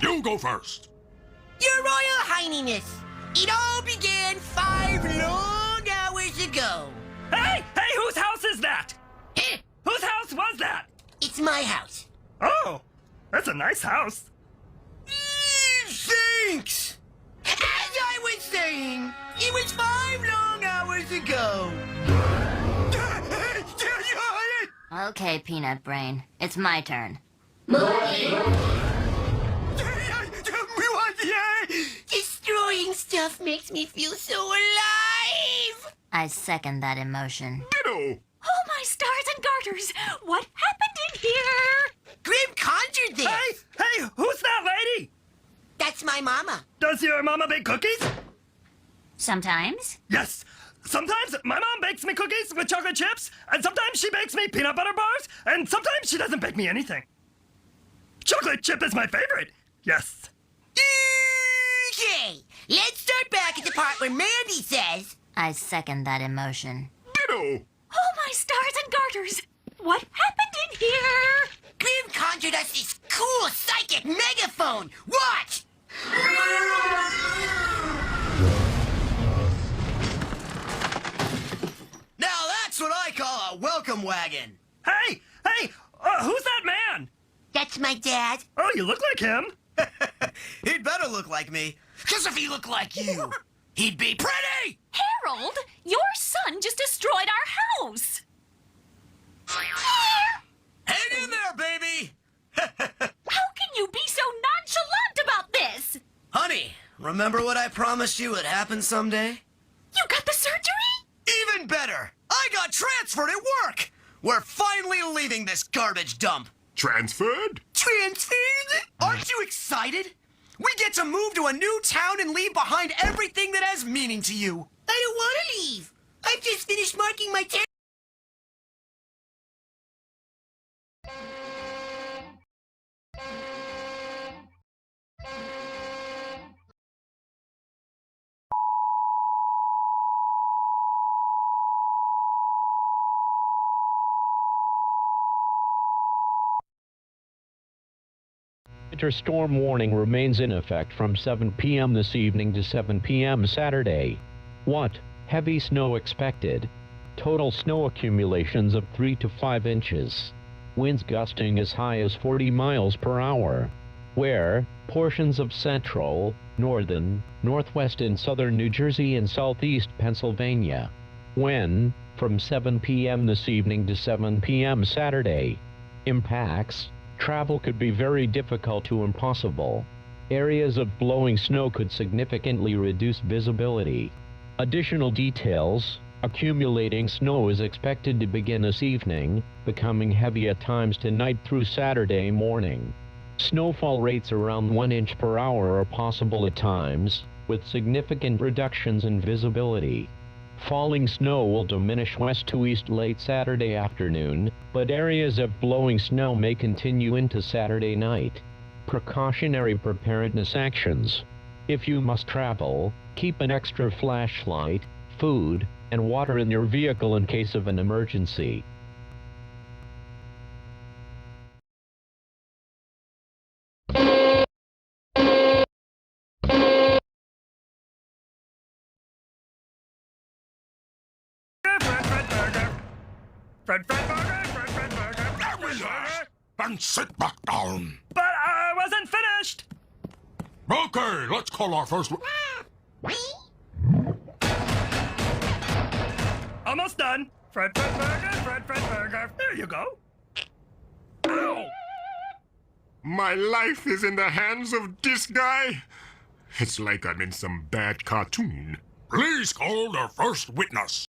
You go first. Your Royal Highness, it all began 5 long hours ago. Hey! Hey, whose house is that? Heh, Whose house was that? it's my house. Oh, that's a nice house. Thanks! As I was saying, it was 5 long hours ago. Okay, Peanut Brain. It's my turn. Destroying stuff makes me feel so alive! I second that emotion. Ditto. Oh, my stars and garters! What happened in here? Grim conjured this! Hey, who's that lady? That's my mama. Does your mama bake cookies? Sometimes? Yes. Sometimes my mom bakes me cookies with chocolate chips, and sometimes she bakes me peanut butter bars, and sometimes she doesn't bake me anything. Chocolate chip is my favorite. Yes. Okay, let's start back at the part where Mandy says, I second that emotion. Ditto. Oh, my stars and garters! What happened in here? Grim conjured us this cool psychic megaphone. Watch! Now that's what I call a welcome wagon. Hey, who's that man? That's my dad. Oh, you look like him. He'd better look like me, because if he looked like you, he'd be pretty! Harold, your son just destroyed our house! Hang in there, baby! How can you be so nonchalant about this? Honey, remember what I promised you would happen someday? You got the surgery? Even better! I got transferred at work! We're finally leaving this garbage dump! Transferred? Transferred? Aren't you excited? We get to move to a new town and leave behind everything that has meaning to you. I don't want to leave. I've just finished marking my territory. Winter storm warning remains in effect from 7 p.m. this evening to 7 p.m. Saturday. What? Heavy snow expected. Total snow accumulations of 3 to 5 inches. Winds gusting as high as 40 miles per hour. Where? Portions of central, northern, northwest and southern New Jersey and southeast Pennsylvania. When? From 7 p.m. this evening to 7 p.m. Saturday. Impacts. Travel could be very difficult to impossible. Areas of blowing snow could significantly reduce visibility. Additional details: accumulating snow is expected to begin this evening, becoming heavy at times tonight through Saturday morning. Snowfall rates around 1 inch per hour are possible at times, with significant reductions in visibility. Falling snow will diminish west to east late Saturday afternoon, but areas of blowing snow may continue into Saturday night. Precautionary preparedness actions. If you must travel, keep an extra flashlight, food, and water in your vehicle in case of an emergency. Fred burger. There we are. And sit back down. But I wasn't finished. Okay, let's call our first. Almost done. Fred burger. There you go. Ow! My life is in the hands of this guy. It's like I'm in some bad cartoon. Please call the first witness.